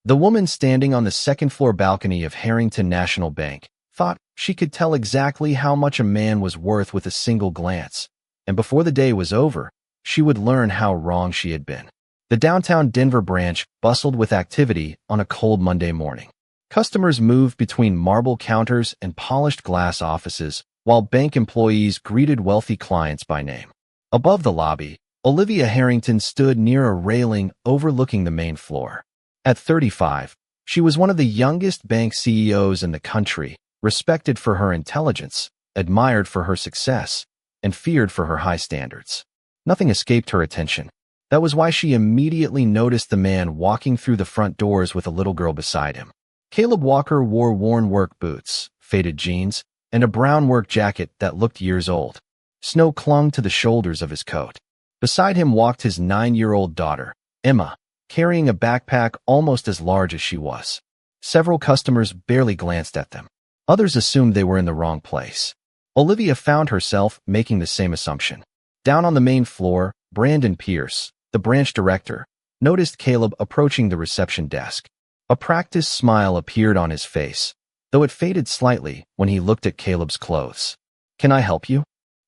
The woman standing on the second-floor balcony of Harrington National Bank thought she could tell exactly how much a man was worth with a single glance, and before the day was over, she would learn how wrong she had been. The downtown Denver branch bustled with activity on a cold Monday morning. Customers moved between marble counters and polished glass offices, while bank employees greeted wealthy clients by name. Above the lobby, Olivia Harrington stood near a railing overlooking the main floor. At 35, she was one of the youngest bank CEOs in the country, respected for her intelligence, admired for her success, and feared for her high standards. Nothing escaped her attention. That was why she immediately noticed the man walking through the front doors with a little girl beside him. Caleb Walker wore worn work boots, faded jeans, and a brown work jacket that looked years old. Snow clung to the shoulders of his coat. Beside him walked his 9-year-old daughter, Emma, carrying a backpack almost as large as she was. Several customers barely glanced at them. Others assumed they were in the wrong place. Olivia found herself making the same assumption. Down on the main floor, Brandon Pierce, the branch director, noticed Caleb approaching the reception desk. A practiced smile appeared on his face, though it faded slightly when he looked at Caleb's clothes. "Can I help you?"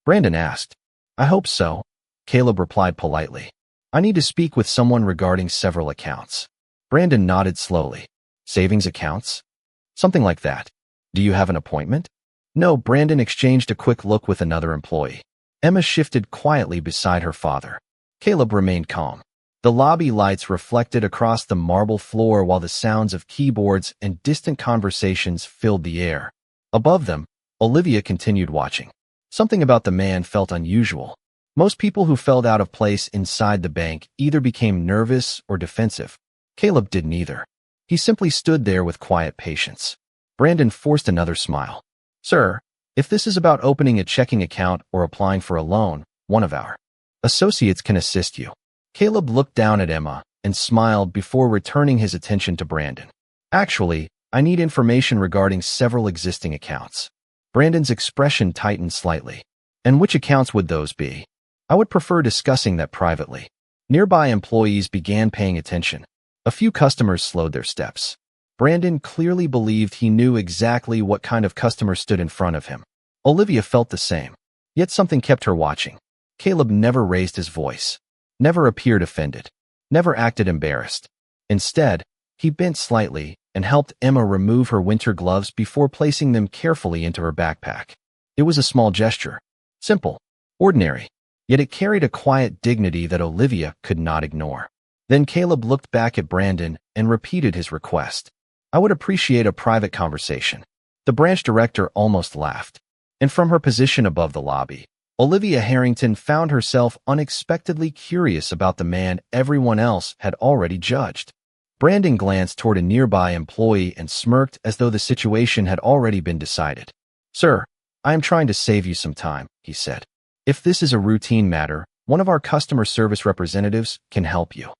Brandon asked. "I hope so," Caleb replied politely. "I need to speak with someone regarding several accounts." Brandon nodded slowly. "Savings accounts?" "Something like that. Do you have an appointment?" "No." Brandon exchanged a quick look with another employee. Emma shifted quietly beside her father. Caleb remained calm. The lobby lights reflected across the marble floor while the sounds of keyboards and distant conversations filled the air. Above them, Olivia continued watching. Something about the man felt unusual. Most people who felt out of place inside the bank either became nervous or defensive. Caleb did neither. He simply stood there with quiet patience. Brandon forced another smile. "Sir, if this is about opening a checking account or applying for a loan, one of our associates can assist you." Caleb looked down at Emma and smiled before returning his attention to Brandon. "Actually, I need information regarding several existing accounts." Brandon's expression tightened slightly. "And which accounts would those be?" "I would prefer discussing that privately." Nearby employees began paying attention. A few customers slowed their steps. Brandon clearly believed he knew exactly what kind of customer stood in front of him. Olivia felt the same. Yet something kept her watching. Caleb never raised his voice, never appeared offended, never acted embarrassed. Instead, he bent slightly and helped Emma remove her winter gloves before placing them carefully into her backpack. It was a small gesture. Simple, ordinary, yet it carried a quiet dignity that Olivia could not ignore. Then Caleb looked back at Brandon and repeated his request. "I would appreciate a private conversation." The branch director almost laughed. And from her position above the lobby, Olivia Harrington found herself unexpectedly curious about the man everyone else had already judged. Brandon glanced toward a nearby employee and smirked as though the situation had already been decided. "Sir, I am trying to save you some time," he said. "If this is a routine matter, one of our customer service representatives can help you."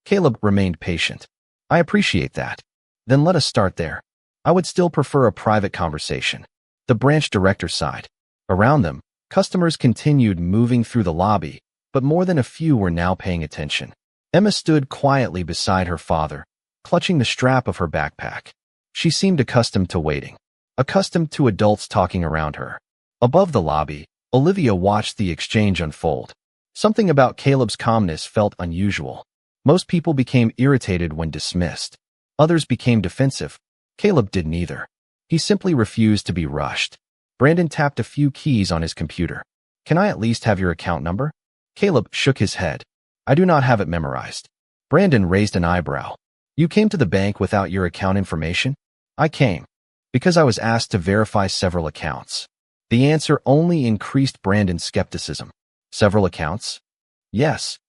Caleb remained patient. "I appreciate that. Then let us start there. I would still prefer a private conversation." The branch director sighed. Around them, customers continued moving through the lobby, but more than a few were now paying attention. Emma stood quietly beside her father, clutching the strap of her backpack. She seemed accustomed to waiting, accustomed to adults talking around her. Above the lobby, Olivia watched the exchange unfold. Something about Caleb's calmness felt unusual. Most people became irritated when dismissed. Others became defensive. Caleb did neither. He simply refused to be rushed. Brandon tapped a few keys on his computer. "Can I at least have your account number?" Caleb shook his head. "I do not have it memorized." Brandon raised an eyebrow. "You came to the bank without your account information?" "I came because I was asked to verify several accounts." The answer only increased Brandon's skepticism. "Several accounts?" "Yes."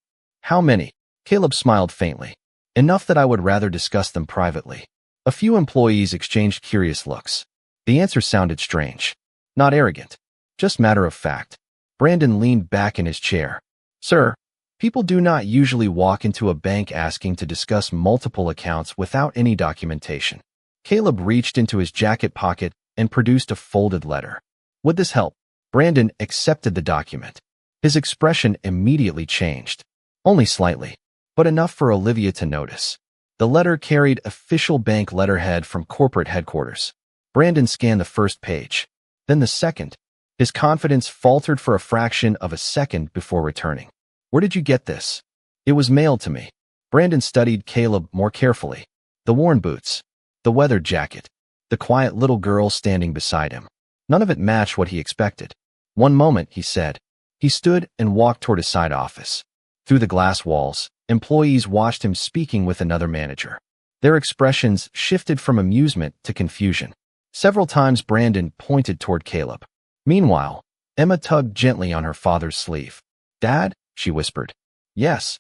"How many?" Caleb smiled faintly. "Enough that I would rather discuss them privately." A few employees exchanged curious looks. The answer sounded strange. Not arrogant, just matter of fact. Brandon leaned back in his chair. "Sir, people do not usually walk into a bank asking to discuss multiple accounts without any documentation." Caleb reached into his jacket pocket and produced a folded letter. "Would this help?" Brandon accepted the document. His expression immediately changed. Only slightly, but enough for Olivia to notice. The letter carried official bank letterhead from corporate headquarters. Brandon scanned the first page, then the second. His confidence faltered for a fraction of a second before returning. "Where did you get this?" "It was mailed to me." Brandon studied Caleb more carefully. The worn boots, the weathered jacket, the quiet little girl standing beside him. None of it matched what he expected. "One moment," he said. He stood and walked toward a side office. Through the glass walls, employees watched him speaking with another manager. Their expressions shifted from amusement to confusion. Several times Brandon pointed toward Caleb. Meanwhile, Emma tugged gently on her father's sleeve. "Dad?" she whispered. "Yes."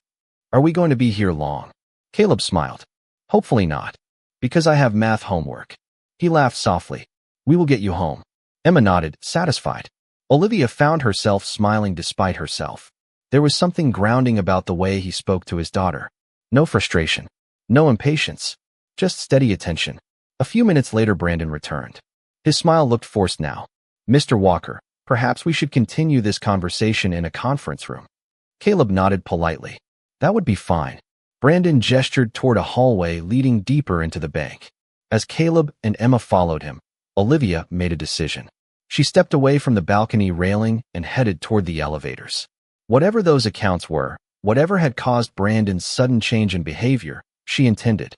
"Are we going to be here long?" Caleb smiled. "Hopefully not. Because I have math homework." He laughed softly. "We will get you home." Emma nodded, satisfied. Olivia found herself smiling despite herself. There was something grounding about the way he spoke to his daughter. No frustration. No impatience. Just steady attention. A few minutes later Brandon returned. His smile looked forced now. "Mr. Walker, perhaps we should continue this conversation in a conference room." Caleb nodded politely. "That would be fine." Brandon gestured toward a hallway leading deeper into the bank. As Caleb and Emma followed him, Olivia made a decision. She stepped away from the balcony railing and headed toward the elevators. Whatever those accounts were, whatever had caused Brandon's sudden change in behavior, she intended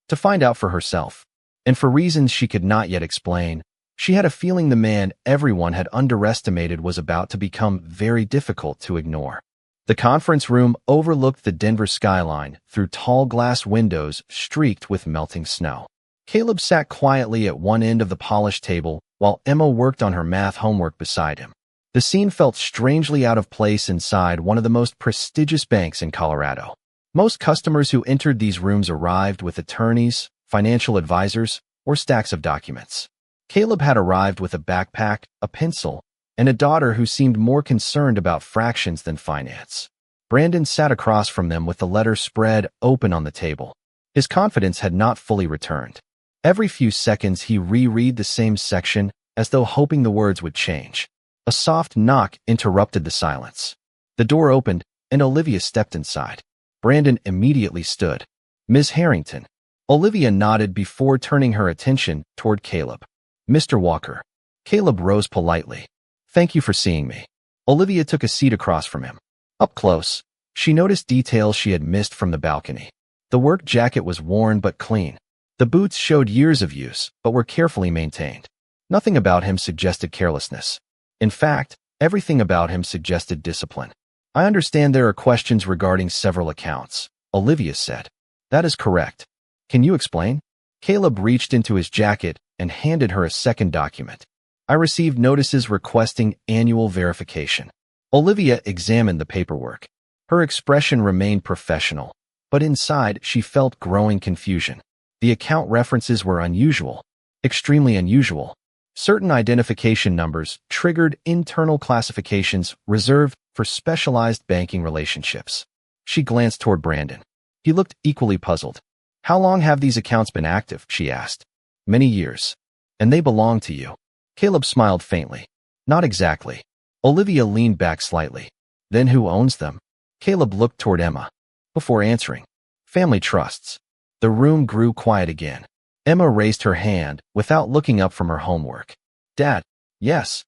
to find out for herself. And for reasons she could not yet explain, she had a feeling the man everyone had underestimated was about to become very difficult to ignore. The conference room overlooked the Denver skyline through tall glass windows streaked with melting snow. Caleb sat quietly at one end of the polished table while Emma worked on her math homework beside him. The scene felt strangely out of place inside one of the most prestigious banks in Colorado. Most customers who entered these rooms arrived with attorneys, financial advisors, or stacks of documents. Caleb had arrived with a backpack, a pencil, and a daughter who seemed more concerned about fractions than finance. Brandon sat across from them with the letter spread open on the table. His confidence had not fully returned. Every few seconds he reread the same section as though hoping the words would change. A soft knock interrupted the silence. The door opened and Olivia stepped inside. Brandon immediately stood. "Ms. Harrington." Olivia nodded before turning her attention toward Caleb. "Mr. Walker." Caleb rose politely. "Thank you for seeing me." Olivia took a seat across from him. Up close, she noticed details she had missed from the balcony. The work jacket was worn but clean. The boots showed years of use, but were carefully maintained. Nothing about him suggested carelessness. In fact, everything about him suggested discipline. "I understand there are questions regarding several accounts," Olivia said. "That is correct. Can you explain?" Caleb reached into his jacket and handed her a second document. "I received notices requesting annual verification." Olivia examined the paperwork. Her expression remained professional, but inside she felt growing confusion. The account references were unusual, extremely unusual. Certain identification numbers triggered internal classifications reserved for specialized banking relationships. She glanced toward Brandon. He looked equally puzzled. "How long have these accounts been active?" she asked. "Many years. And they belong to you." Caleb smiled faintly. "Not exactly." Olivia leaned back slightly. "Then who owns them?" Caleb looked toward Emma. Before answering, "Family trusts." The room grew quiet again. Emma raised her hand without looking up from her homework. "Dad." "Yes."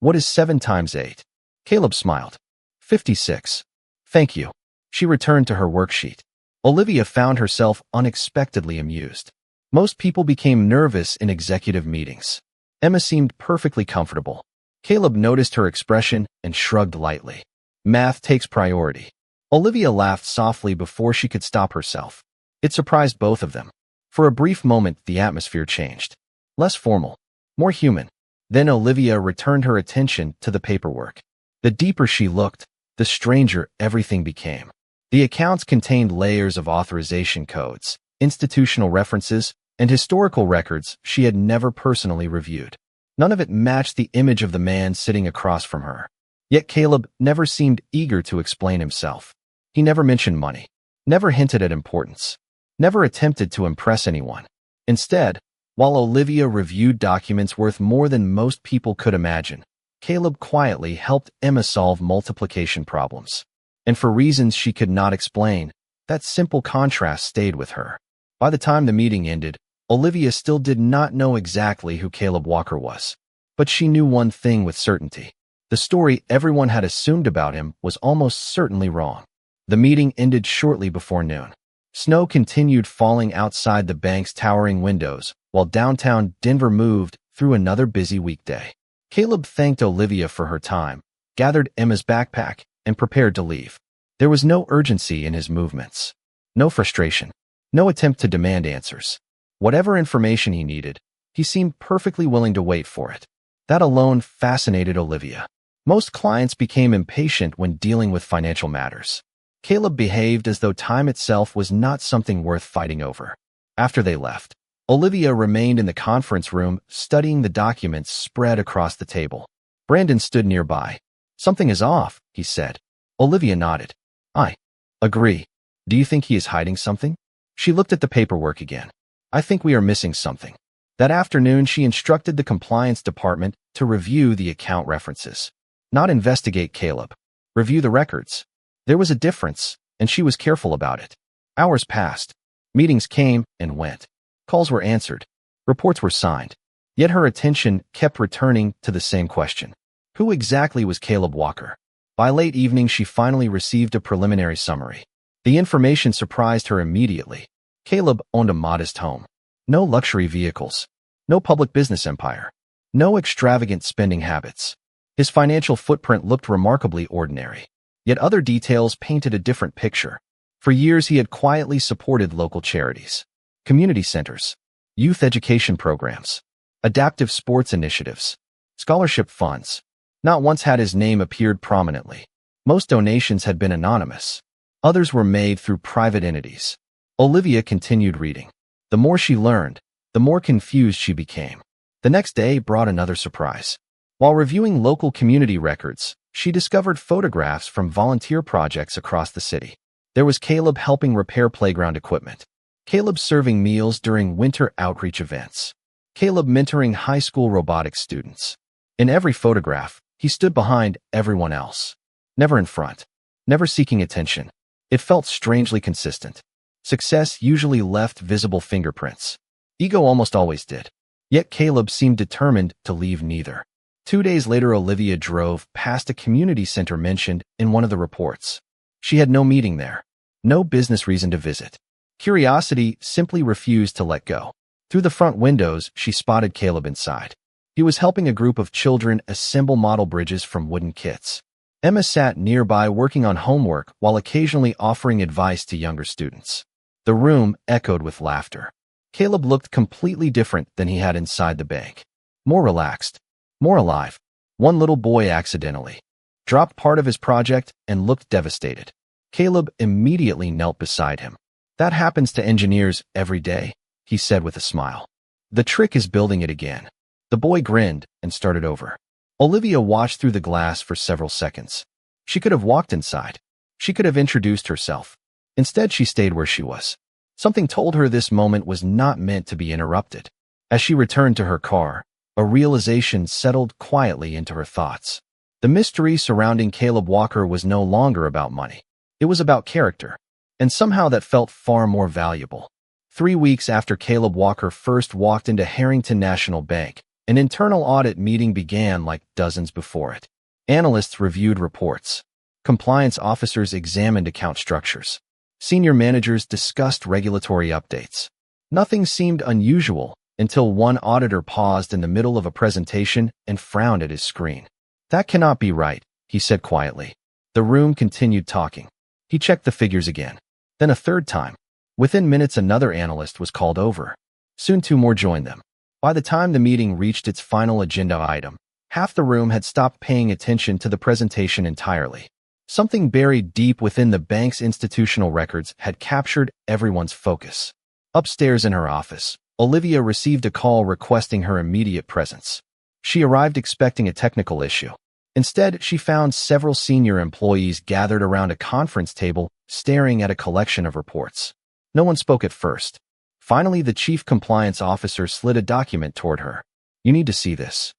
"What is 7 times 8? Caleb smiled. 56. "Thank you." She returned to her worksheet. Olivia found herself unexpectedly amused. Most people became nervous in executive meetings. Emma seemed perfectly comfortable. Caleb noticed her expression and shrugged lightly. "Math takes priority." Olivia laughed softly before she could stop herself. It surprised both of them. For a brief moment, the atmosphere changed. Less formal, more human. Then Olivia returned her attention to the paperwork. The deeper she looked, the stranger everything became. The accounts contained layers of authorization codes, institutional references, and historical records she had never personally reviewed. None of it matched the image of the man sitting across from her. Yet Caleb never seemed eager to explain himself. He never mentioned money, never hinted at importance, never attempted to impress anyone. Instead, while Olivia reviewed documents worth more than most people could imagine, Caleb quietly helped Emma solve multiplication problems. And for reasons she could not explain, that simple contrast stayed with her. By the time the meeting ended, Olivia still did not know exactly who Caleb Walker was. But she knew one thing with certainty. The story everyone had assumed about him was almost certainly wrong. The meeting ended shortly before noon. Snow continued falling outside the bank's towering windows, while downtown Denver moved through another busy weekday. Caleb thanked Olivia for her time, gathered Emma's backpack, and prepared to leave. There was no urgency in his movements. No frustration. No attempt to demand answers. Whatever information he needed, he seemed perfectly willing to wait for it. That alone fascinated Olivia. Most clients became impatient when dealing with financial matters. Caleb behaved as though time itself was not something worth fighting over. After they left, Olivia remained in the conference room, studying the documents spread across the table. Brandon stood nearby. "Something is off," he said. Olivia nodded. "I agree. Do you think he is hiding something?" She looked at the paperwork again. "I think we are missing something." That afternoon, she instructed the compliance department to review the account references. Not investigate Caleb. Review the records. There was a difference, and she was careful about it. Hours passed. Meetings came and went. Calls were answered. Reports were signed. Yet her attention kept returning to the same question. Who exactly was Caleb Walker? By late evening, she finally received a preliminary summary. The information surprised her immediately. Caleb owned a modest home. No luxury vehicles. No public business empire. No extravagant spending habits. His financial footprint looked remarkably ordinary. Yet other details painted a different picture. For years, he had quietly supported local charities, community centers, youth education programs, adaptive sports initiatives, scholarship funds. Not once had his name appeared prominently. Most donations had been anonymous. Others were made through private entities. Olivia continued reading. The more she learned, the more confused she became. The next day brought another surprise. While reviewing local community records, she discovered photographs from volunteer projects across the city. There was Caleb helping repair playground equipment. Caleb serving meals during winter outreach events. Caleb mentoring high school robotics students. In every photograph, he stood behind everyone else. Never in front. Never seeking attention. It felt strangely consistent. Success usually left visible fingerprints. Ego almost always did. Yet Caleb seemed determined to leave neither. 2 days later, Olivia drove past a community center mentioned in one of the reports. She had no meeting there. No business reason to visit. Curiosity simply refused to let go. Through the front windows, she spotted Caleb inside. He was helping a group of children assemble model bridges from wooden kits. Emma sat nearby working on homework while occasionally offering advice to younger students. The room echoed with laughter. Caleb looked completely different than he had inside the bank. More relaxed. More alive. One little boy accidentally dropped part of his project and looked devastated. Caleb immediately knelt beside him. "That happens to engineers every day," he said with a smile. "The trick is building it again." The boy grinned and started over. Olivia watched through the glass for several seconds. She could have walked inside. She could have introduced herself. Instead, she stayed where she was. Something told her this moment was not meant to be interrupted. As she returned to her car, a realization settled quietly into her thoughts. The mystery surrounding Caleb Walker was no longer about money. It was about character, and somehow that felt far more valuable. 3 weeks after Caleb Walker first walked into Harrington National Bank, an internal audit meeting began like dozens before it. Analysts reviewed reports. Compliance officers examined account structures. Senior managers discussed regulatory updates. Nothing seemed unusual until one auditor paused in the middle of a presentation and frowned at his screen. "That cannot be right," he said quietly. The room continued talking. He checked the figures again. Then a third time. Within minutes, another analyst was called over. Soon 2 more joined them. By the time the meeting reached its final agenda item, half the room had stopped paying attention to the presentation entirely. Something buried deep within the bank's institutional records had captured everyone's focus. Upstairs in her office, Olivia received a call requesting her immediate presence. She arrived expecting a technical issue. Instead, she found several senior employees gathered around a conference table, staring at a collection of reports. No one spoke at first. Finally, the chief compliance officer slid a document toward her. "You need to see this."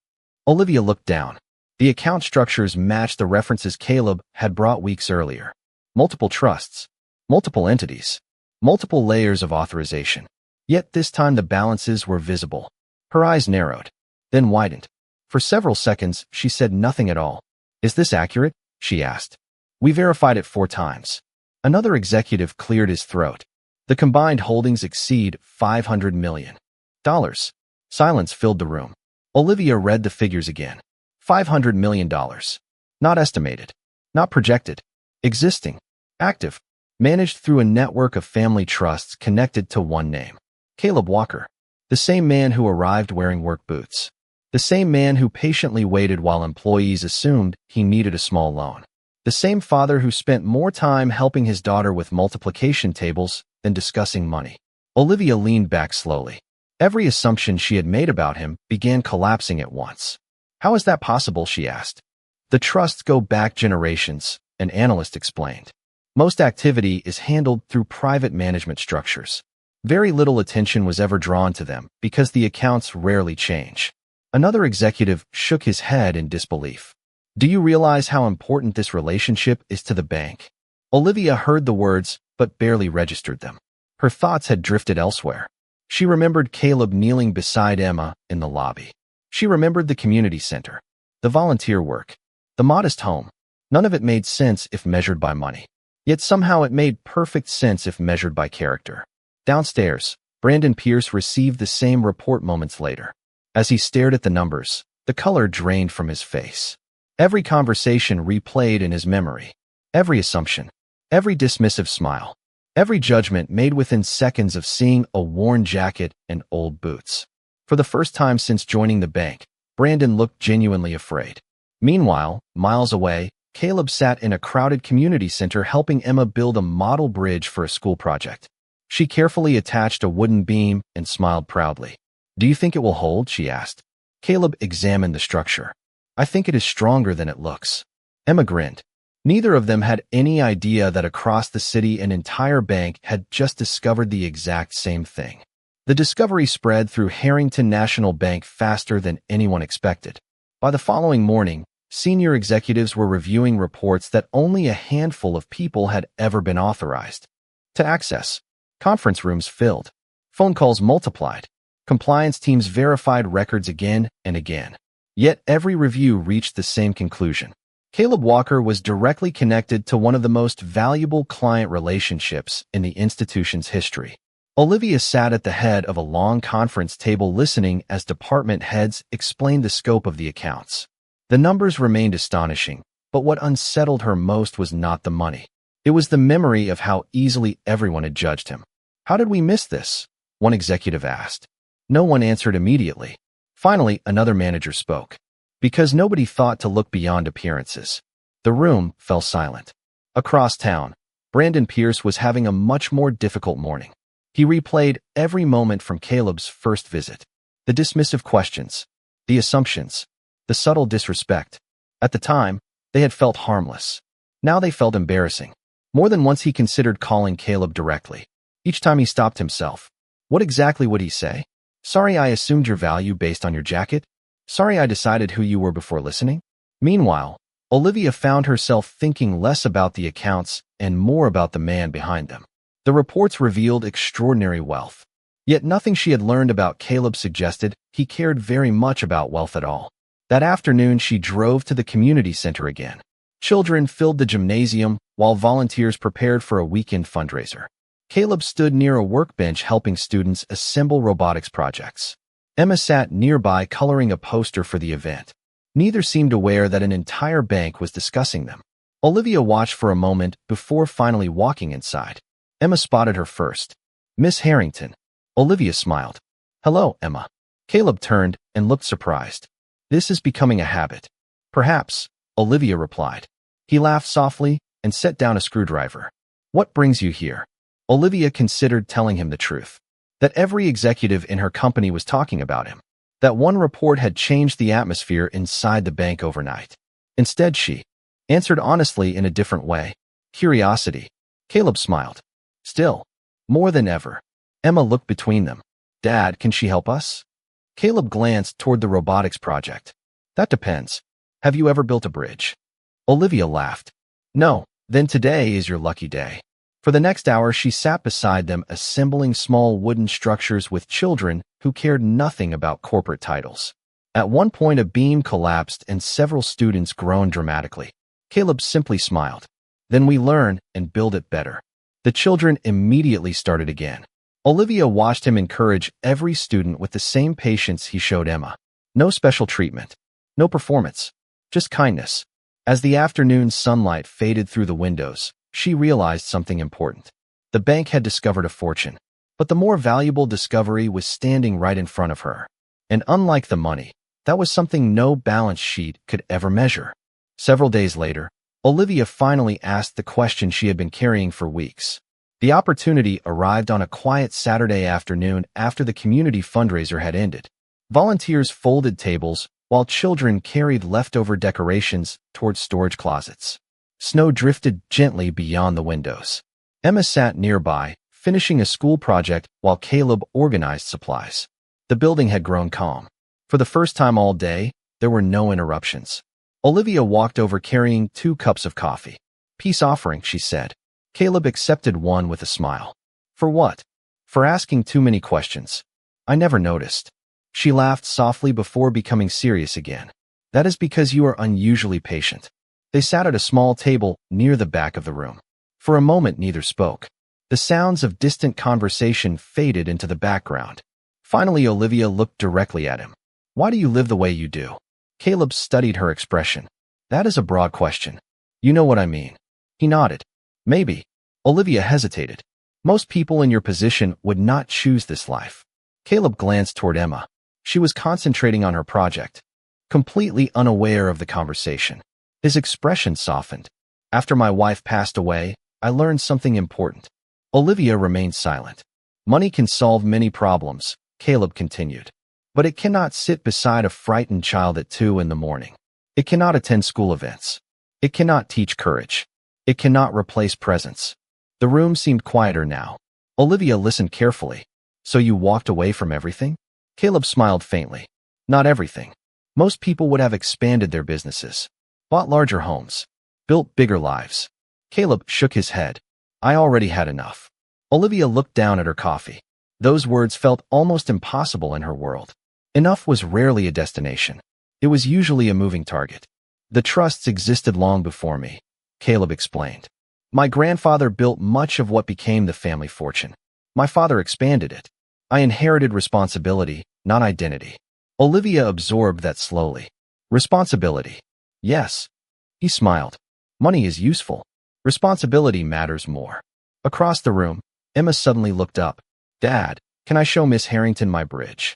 Olivia looked down. The account structures matched the references Caleb had brought weeks earlier. Multiple trusts. Multiple entities. multiple layers of authorization. Yet this time the balances were visible. Her eyes narrowed, then widened. For several seconds, she said nothing at all. "Is this accurate?" she asked. "We verified it 4 times. Another executive cleared his throat. "The combined holdings exceed $500 million." Silence filled the room. Olivia read the figures again. $500 million. Not estimated. Not projected. Existing. Active. Managed through a network of family trusts connected to one name. Caleb Walker. The same man who arrived wearing work boots. The same man who patiently waited while employees assumed he needed a small loan. The same father who spent more time helping his daughter with multiplication tables than discussing money. Olivia leaned back slowly. Every assumption she had made about him began collapsing at once. "How is that possible?" she asked. "The trusts go back generations," an analyst explained. "Most activity is handled through private management structures. Very little attention was ever drawn to them because the accounts rarely change." Another executive shook his head in disbelief. "Do you realize how important this relationship is to the bank?" Olivia heard the words, but barely registered them. Her thoughts had drifted elsewhere. She remembered Caleb kneeling beside Emma in the lobby. She remembered the community center, the volunteer work, the modest home. None of it made sense if measured by money. Yet somehow it made perfect sense if measured by character. Downstairs, Brandon Pierce received the same report moments later. As he stared at the numbers, the color drained from his face. Every conversation replayed in his memory. Every assumption. Every dismissive smile. Every judgment made within seconds of seeing a worn jacket and old boots. For the first time since joining the bank, Brandon looked genuinely afraid. Meanwhile, miles away, Caleb sat in a crowded community center helping Emma build a model bridge for a school project. She carefully attached a wooden beam and smiled proudly. "Do you think it will hold?" she asked. Caleb examined the structure. "I think it is stronger than it looks." Emma grinned. Neither of them had any idea that across the city an entire bank had just discovered the exact same thing. The discovery spread through Harrington National Bank faster than anyone expected. By the following morning, senior executives were reviewing reports that only a handful of people had ever been authorized to access. Conference rooms filled. Phone calls multiplied. Compliance teams verified records again and again. Yet every review reached the same conclusion. Caleb Walker was directly connected to one of the most valuable client relationships in the institution's history. Olivia sat at the head of a long conference table listening as department heads explained the scope of the accounts. The numbers remained astonishing, but what unsettled her most was not the money. It was the memory of how easily everyone had judged him. "How did we miss this?" one executive asked. No one answered immediately. Finally, another manager spoke. "Because nobody thought to look beyond appearances." The room fell silent. Across town, Brandon Pierce was having a much more difficult morning. He replayed every moment from Caleb's first visit. The dismissive questions, the assumptions, the subtle disrespect. At the time, they had felt harmless. Now they felt embarrassing. More than once he considered calling Caleb directly. Each time he stopped himself. What exactly would he say? "Sorry, I assumed your value based on your jacket. Sorry, I decided who you were before listening." Meanwhile, Olivia found herself thinking less about the accounts and more about the man behind them. The reports revealed extraordinary wealth. Yet nothing she had learned about Caleb suggested he cared very much about wealth at all. That afternoon, she drove to the community center again. Children filled the gymnasium while volunteers prepared for a weekend fundraiser. Caleb stood near a workbench helping students assemble robotics projects. Emma sat nearby coloring a poster for the event. Neither seemed aware that an entire bank was discussing them. Olivia watched for a moment before finally walking inside. Emma spotted her first. "Miss Harrington." Olivia smiled. "Hello, Emma." Caleb turned and looked surprised. "This is becoming a habit." "Perhaps," Olivia replied. He laughed softly and set down a screwdriver. "What brings you here?" Olivia considered telling him the truth. That every executive in her company was talking about him. That one report had changed the atmosphere inside the bank overnight. Instead, she answered honestly in a different way. "Curiosity." Caleb smiled. "Still, more than ever." Emma looked between them. "Dad, can she help us?" Caleb glanced toward the robotics project. "That depends. Have you ever built a bridge?" Olivia laughed. "No, then today is your lucky day." For the next hour, she sat beside them, assembling small wooden structures with children who cared nothing about corporate titles. At one point, a beam collapsed and several students groaned dramatically. Caleb simply smiled. Then we learn and build it better. The children immediately started again. Olivia watched him encourage every student with the same patience he showed Emma. No special treatment. No performance. Just kindness. As the afternoon sunlight faded through the windows, she realized something important. The bank had discovered a fortune. But the more valuable discovery was standing right in front of her. And unlike the money, that was something no balance sheet could ever measure. Several days later, Olivia finally asked the question she had been carrying for weeks. The opportunity arrived on a quiet Saturday afternoon after the community fundraiser had ended. Volunteers folded tables, while children carried leftover decorations towards storage closets. Snow drifted gently beyond the windows. Emma sat nearby, finishing a school project while Caleb organized supplies. The building had grown calm. For the first time all day, there were no interruptions. Olivia walked over carrying 2 cups of coffee. "Peace offering," she said. Caleb accepted one with a smile. "For what?" "For asking too many questions. I never noticed." She laughed softly before becoming serious again. "That is because you are unusually patient." They sat at a small table near the back of the room. For a moment, neither spoke. The sounds of distant conversation faded into the background. Finally, Olivia looked directly at him. "Why do you live the way you do?" Caleb studied her expression. "That is a broad question. You know what I mean." He nodded. "Maybe." Olivia hesitated. "Most people in your position would not choose this life." Caleb glanced toward Emma. She was concentrating on her project, completely unaware of the conversation. His expression softened. "After my wife passed away, I learned something important." Olivia remained silent. "Money can solve many problems," Caleb continued. "But it cannot sit beside a frightened child at 2 in the morning. It cannot attend school events. It cannot teach courage. It cannot replace presence." The room seemed quieter now. Olivia listened carefully. "So you walked away from everything?" Caleb smiled faintly. "Not everything. Most people would have expanded their businesses, bought larger homes, built bigger lives." Caleb shook his head. "I already had enough." Olivia looked down at her coffee. Those words felt almost impossible in her world. Enough was rarely a destination. It was usually a moving target. "The trusts existed long before me," Caleb explained. "My grandfather built much of what became the family fortune. My father expanded it. I inherited responsibility, not identity." Olivia absorbed that slowly. "Responsibility. Yes." He smiled. "Money is useful. Responsibility matters more." Across the room, Emma suddenly looked up. "Dad, can I show Miss Harrington my bridge?"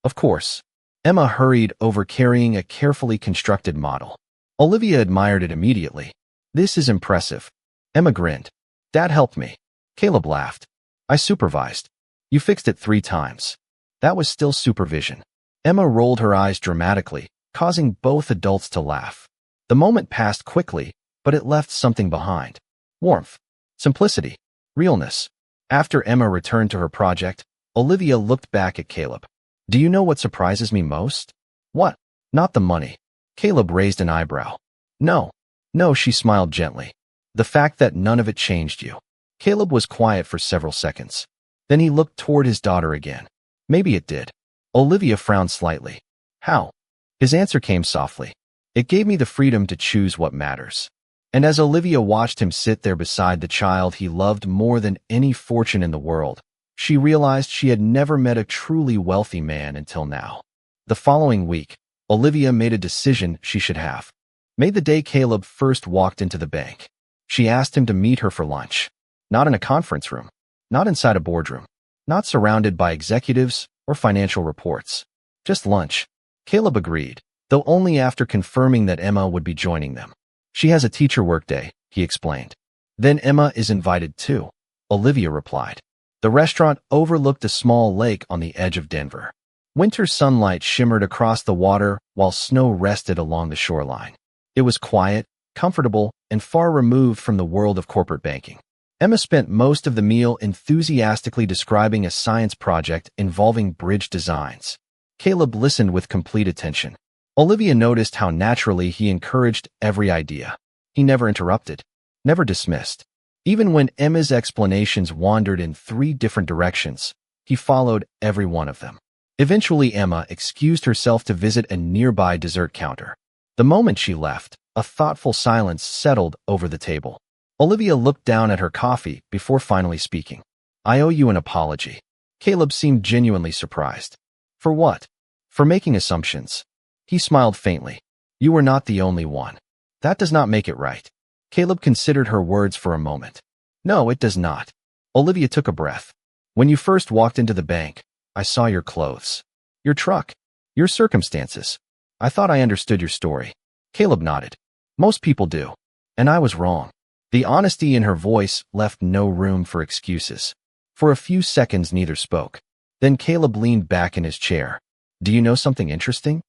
"Of course." Emma hurried over carrying a carefully constructed model. Olivia admired it immediately. "This is impressive." Emma grinned. "Dad helped me." Caleb laughed. "I supervised. You fixed it 3 times." That was still supervision. Emma rolled her eyes dramatically, causing both adults to laugh. The moment passed quickly, but it left something behind. Warmth. Simplicity. Realness. After Emma returned to her project, Olivia looked back at Caleb. "Do you know what surprises me most?" "What?" "Not the money." Caleb raised an eyebrow. "No. No," she smiled gently. "The fact that none of it changed you." Caleb was quiet for several seconds. Then he looked toward his daughter again. "Maybe it did." Olivia frowned slightly. "How?" His answer came softly. "It gave me the freedom to choose what matters." And as Olivia watched him sit there beside the child he loved more than any fortune in the world, she realized she had never met a truly wealthy man until now. The following week, Olivia made a decision she should have. Made the day Caleb first walked into the bank. She asked him to meet her for lunch. Not in a conference room. Not inside a boardroom. Not surrounded by executives or financial reports. Just lunch. Caleb agreed, though only after confirming that Emma would be joining them. "She has a teacher workday," he explained. "Then Emma is invited too," Olivia replied. The restaurant overlooked a small lake on the edge of Denver. Winter sunlight shimmered across the water while snow rested along the shoreline. It was quiet, comfortable, and far removed from the world of corporate banking. Emma spent most of the meal enthusiastically describing a science project involving bridge designs. Caleb listened with complete attention. Olivia noticed how naturally he encouraged every idea. He never interrupted, never dismissed. Even when Emma's explanations wandered in 3 different directions, he followed every one of them. Eventually, Emma excused herself to visit a nearby dessert counter. The moment she left, a thoughtful silence settled over the table. Olivia looked down at her coffee before finally speaking. "I owe you an apology." Caleb seemed genuinely surprised. "For what?" "For making assumptions." He smiled faintly. "You were not the only one. That does not make it right." Caleb considered her words for a moment. "No, it does not." Olivia took a breath. "When you first walked into the bank, I saw your clothes, your truck, your circumstances. I thought I understood your story." Caleb nodded. "Most people do. And I was wrong." The honesty in her voice left no room for excuses. For a few seconds, neither spoke. Then Caleb leaned back in his chair. "Do you know something interesting?"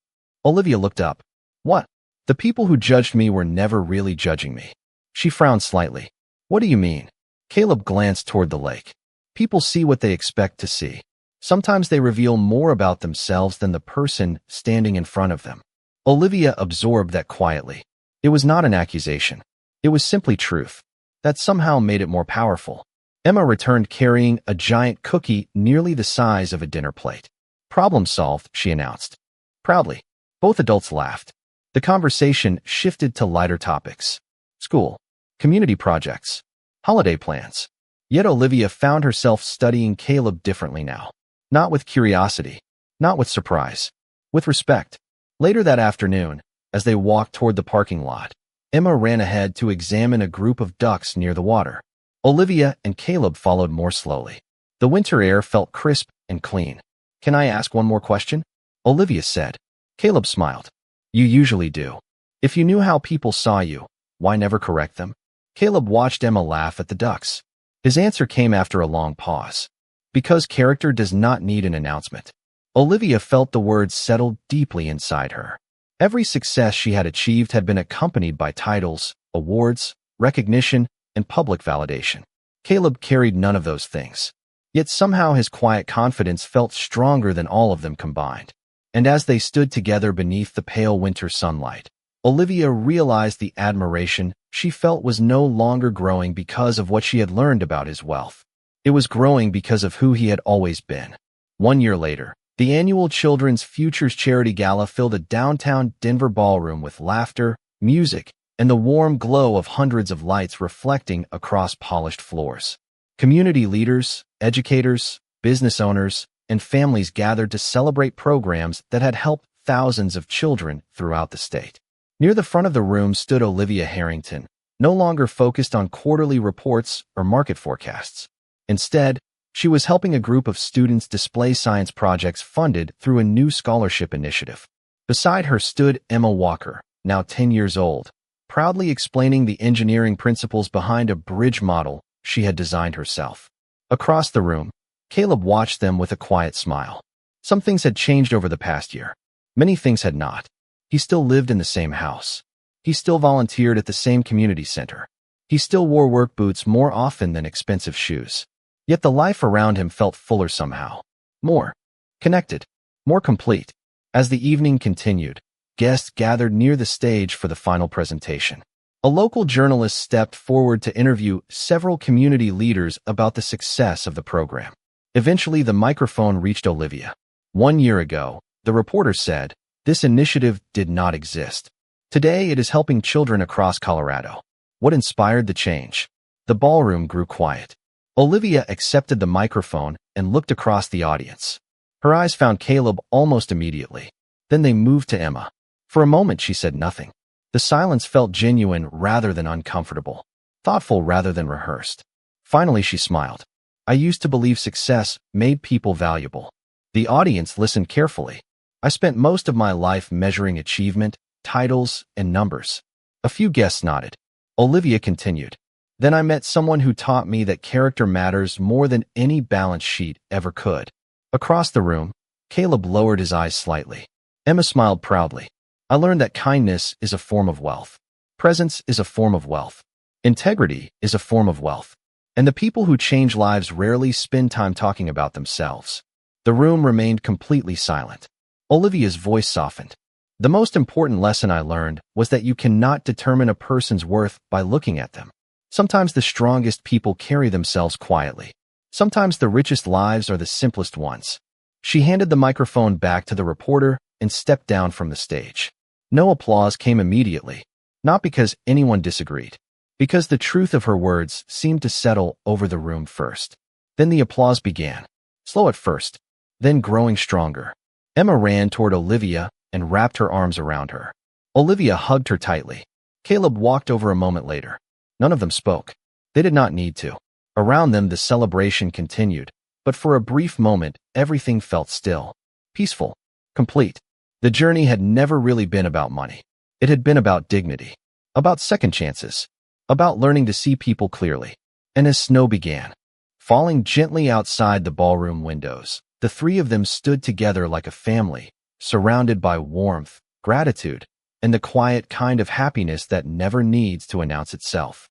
Olivia looked up. "What?" "The people who judged me were never really judging me." She frowned slightly. "What do you mean?" Caleb glanced toward the lake. "People see what they expect to see. Sometimes they reveal more about themselves than the person standing in front of them." Olivia absorbed that quietly. It was not an accusation. It was simply truth. That somehow made it more powerful. Emma returned carrying a giant cookie nearly the size of a dinner plate. "Problem solved," she announced. Proudly. Both adults laughed. The conversation shifted to lighter topics. School, community projects, holiday plans. Yet Olivia found herself studying Caleb differently now. Not with curiosity, not with surprise, with respect. Later that afternoon, as they walked toward the parking lot, Emma ran ahead to examine a group of ducks near the water. Olivia and Caleb followed more slowly. The winter air felt crisp and clean. "Can I ask one more question?" Olivia said. Caleb smiled. "You usually do. If you knew how people saw you, why never correct them?" Caleb watched Emma laugh at the ducks. His answer came after a long pause. "Because character does not need an announcement." Olivia felt the words settle deeply inside her. Every success she had achieved had been accompanied by titles, awards, recognition, and public validation. Caleb carried none of those things. Yet somehow his quiet confidence felt stronger than all of them combined. And as they stood together beneath the pale winter sunlight, Olivia realized the admiration she felt was no longer growing because of what she had learned about his wealth. It was growing because of who he had always been. 1 year later, the annual Children's Futures Charity Gala filled a downtown Denver ballroom with laughter, music, and the warm glow of hundreds of lights reflecting across polished floors. Community leaders, educators, business owners, and families gathered to celebrate programs that had helped thousands of children throughout the state. Near the front of the room stood Olivia Harrington, no longer focused on quarterly reports or market forecasts. Instead, she was helping a group of students display science projects funded through a new scholarship initiative. Beside her stood Emma Walker, now 10 years old, proudly explaining the engineering principles behind a bridge model she had designed herself. Across the room, Caleb watched them with a quiet smile. Some things had changed over the past year. Many things had not. He still lived in the same house. He still volunteered at the same community center. He still wore work boots more often than expensive shoes. Yet the life around him felt fuller somehow. More connected. More complete. As the evening continued, guests gathered near the stage for the final presentation. A local journalist stepped forward to interview several community leaders about the success of the program. Eventually, the microphone reached Olivia. 1 year ago, the reporter said, this initiative did not exist. Today, it is helping children across Colorado. What inspired the change? The ballroom grew quiet. Olivia accepted the microphone and looked across the audience. Her eyes found Caleb almost immediately. Then they moved to Emma. For a moment, she said nothing. The silence felt genuine rather than uncomfortable, thoughtful rather than rehearsed. Finally, she smiled. I used to believe success made people valuable. The audience listened carefully. I spent most of my life measuring achievement, titles, and numbers. A few guests nodded. Olivia continued. Then I met someone who taught me that character matters more than any balance sheet ever could. Across the room, Caleb lowered his eyes slightly. Emma smiled proudly. I learned that kindness is a form of wealth. Presence is a form of wealth. Integrity is a form of wealth. And the people who change lives rarely spend time talking about themselves. The room remained completely silent. Olivia's voice softened. The most important lesson I learned was that you cannot determine a person's worth by looking at them. Sometimes the strongest people carry themselves quietly. Sometimes the richest lives are the simplest ones. She handed the microphone back to the reporter and stepped down from the stage. No applause came immediately, not because anyone disagreed, because the truth of her words seemed to settle over the room first. Then the applause began, slow at first, then growing stronger. Emma ran toward Olivia and wrapped her arms around her. Olivia hugged her tightly. Caleb walked over a moment later. None of them spoke. They did not need to. Around them, the celebration continued, but for a brief moment, everything felt still, peaceful, complete. The journey had never really been about money. It had been about dignity, about second chances, about learning to see people clearly. And as snow began, falling gently outside the ballroom windows, the three of them stood together like a family, surrounded by warmth, gratitude, and the quiet kind of happiness that never needs to announce itself.